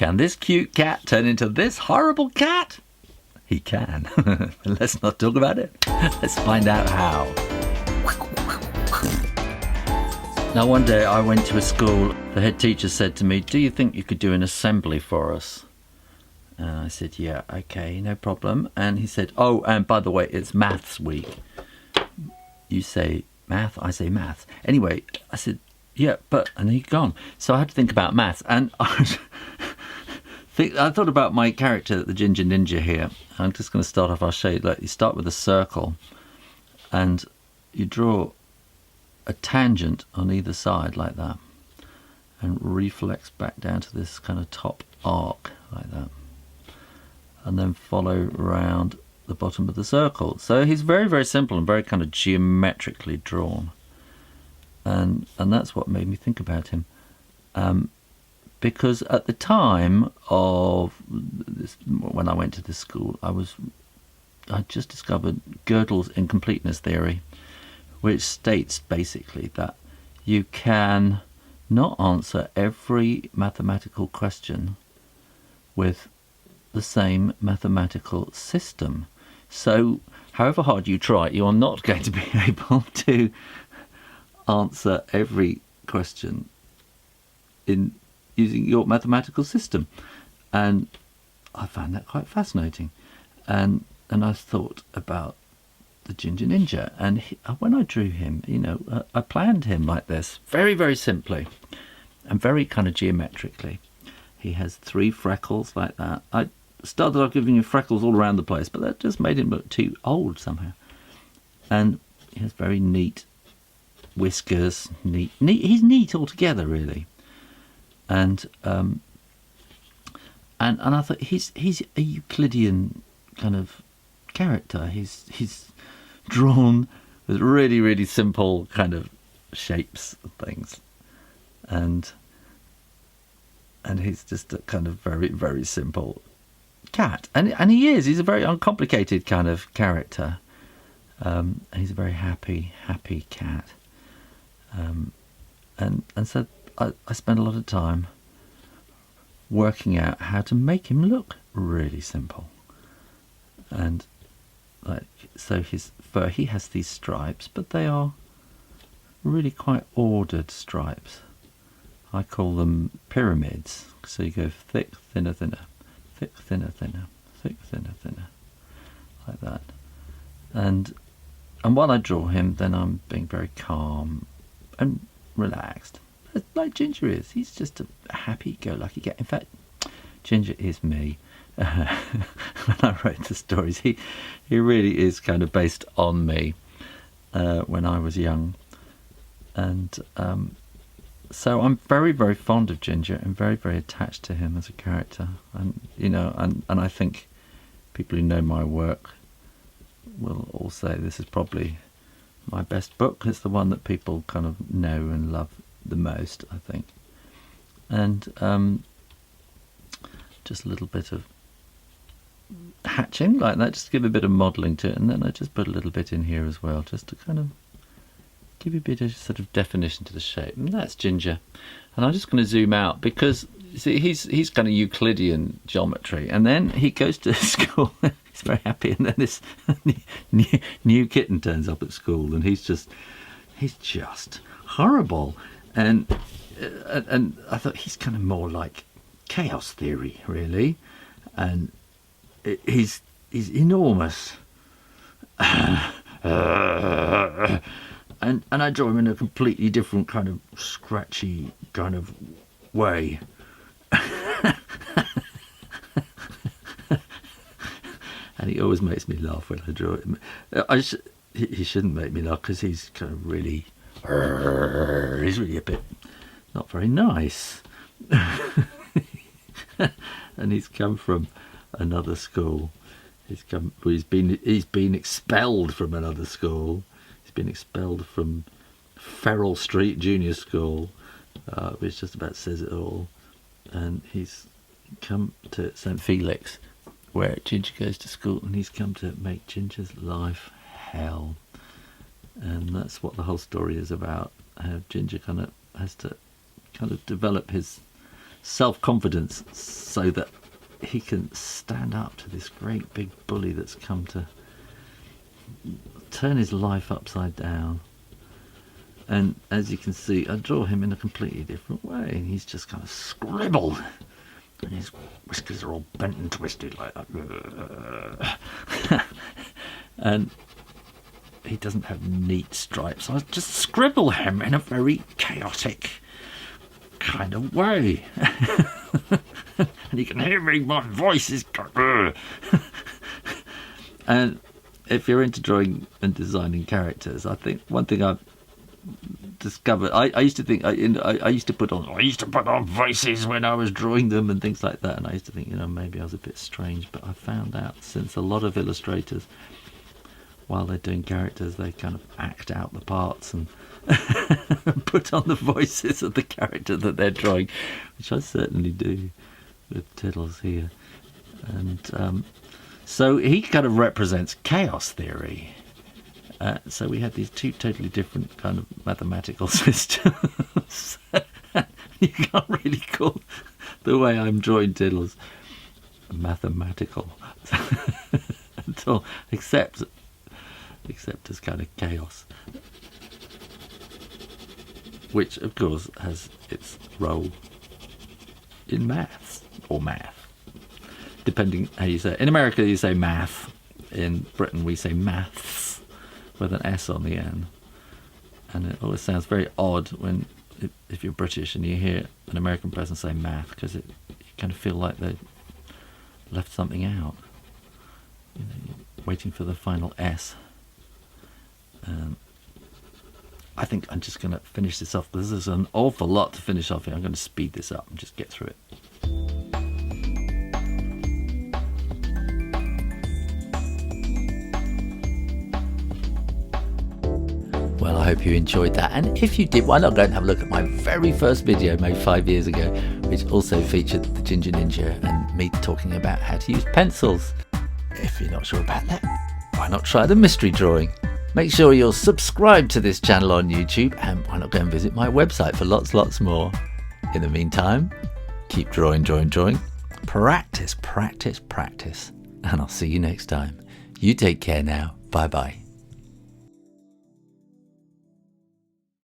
Can this cute cat turn into this horrible cat? He can. Let's not talk about it. Let's find out how. Now one day I went to a school. The head teacher said to me, "Do you think you could do an assembly for us?" And I said, "Yeah, okay, no problem." And he said, "Oh, and by the way, it's maths week." You say math, I say maths. Anyway, I said, "Yeah, but..." And he'd gone. So I had to think about maths. And I thought about my character, the Ginger Ninja here. I'm just going to start off, I'll show you. Like, you start with a circle and you draw a tangent on either side like that and reflex back down to this kind of top arc like that, and then follow around the bottom of the circle. So he's very, very simple and very kind of geometrically drawn, and that's what made me think about him. Because at the time of this, when I went to this school, I just discovered Gödel's incompleteness theory, which states basically that you can not answer every mathematical question with the same mathematical system. So however hard you try, you are not going to be able to answer every question in using your mathematical system. And I found that quite fascinating. And I thought about the Ginger Ninja, and when I drew him, you know, I planned him like this, very, very simply and very kind of geometrically. He has 3 freckles like that. I started off giving him freckles all around the place, but that just made him look too old somehow. And he has very neat whiskers, neat. He's neat altogether, really. And I thought he's a Euclidian kind of character. He's drawn with really, really simple kind of shapes and things, and he's just a kind of very, very simple cat, and he's a very uncomplicated kind of character. He's a very happy cat, and so I spent a lot of time working out how to make him look really simple. And like, so his fur, he has these stripes, but they are really quite ordered stripes. I call them pyramids. So you go thick, thinner, thinner, thick, thinner, thinner, thick, thinner, thinner, like that. And while I draw him, then I'm being very calm and relaxed, like Ginger is. He's just a happy-go-lucky cat. In fact, Ginger is me. When I wrote the stories, he really is kind of based on me when I was young, and so I'm very, very fond of Ginger and very, very attached to him as a character. And you know, and I think people who know my work will all say this is probably my best book. It's the one that people kind of know and love the most, I think. And just a little bit of hatching like that, just to give a bit of modelling to it, and then I just put a little bit in here as well, just to kind of give a bit of sort of definition to the shape. And that's Ginger. And I'm just going to zoom out because see, he's kind of Euclidean geometry, and then he goes to school. He's very happy, and then this new kitten turns up at school, and he's just horrible. And I thought he's kind of more like chaos theory, really, and he's enormous. And I draw him in a completely different kind of scratchy kind of way. And he always makes me laugh when I draw him. He shouldn't make me laugh because he's kind of really... he's really a bit not very nice. And he's come from another school. He's been expelled from another school. He's been expelled from Ferrell Street Junior School, which just about says it all. And he's come to St. Felix, where Ginger goes to school, and he's come to make Ginger's life hell. And that's what the whole story is about, how Ginger kind of has to kind of develop his self-confidence so that he can stand up to this great big bully that's come to turn his life upside down. And as you can see, I draw him in a completely different way. He's just kind of scribbled, and his whiskers are all bent and twisted like that. And he doesn't have neat stripes. I just scribble him in a very chaotic kind of way. And you can hear me, my voice is and if you're into drawing and designing characters, I think one thing I've discovered, I used to think I used to put on voices when I was drawing them and things like that, and I used to think, maybe I was a bit strange, but I found out since a lot of illustrators, while they're doing characters, they kind of act out the parts and put on the voices of the character that they're drawing, which I certainly do with Tiddles here. And so he kind of represents chaos theory. So we had these two totally different kind of mathematical systems. You can't really call the way I'm drawing Tiddles mathematical at all, except as kind of chaos, which of course has its role in maths, or math, depending how you say it. In America you say math, in Britain we say maths with an S on the end, and it always sounds very odd when if you're British and you hear an American person say math, because you kind of feel like they left something out, you're waiting for the final S. I think I'm just going to finish this off because there's an awful lot to finish off here. I'm going to speed this up and just get through it. Well, I hope you enjoyed that, and if you did, why not go and have a look at my very first video made 5 years ago, which also featured the Ginger Ninja and me talking about how to use pencils. If you're not sure about that, why not try the mystery drawing? Make sure you're subscribed to this channel on YouTube, and why not go and visit my website for lots more. In the meantime, keep drawing. Practice, and I'll see you next time. You take care now. Bye bye.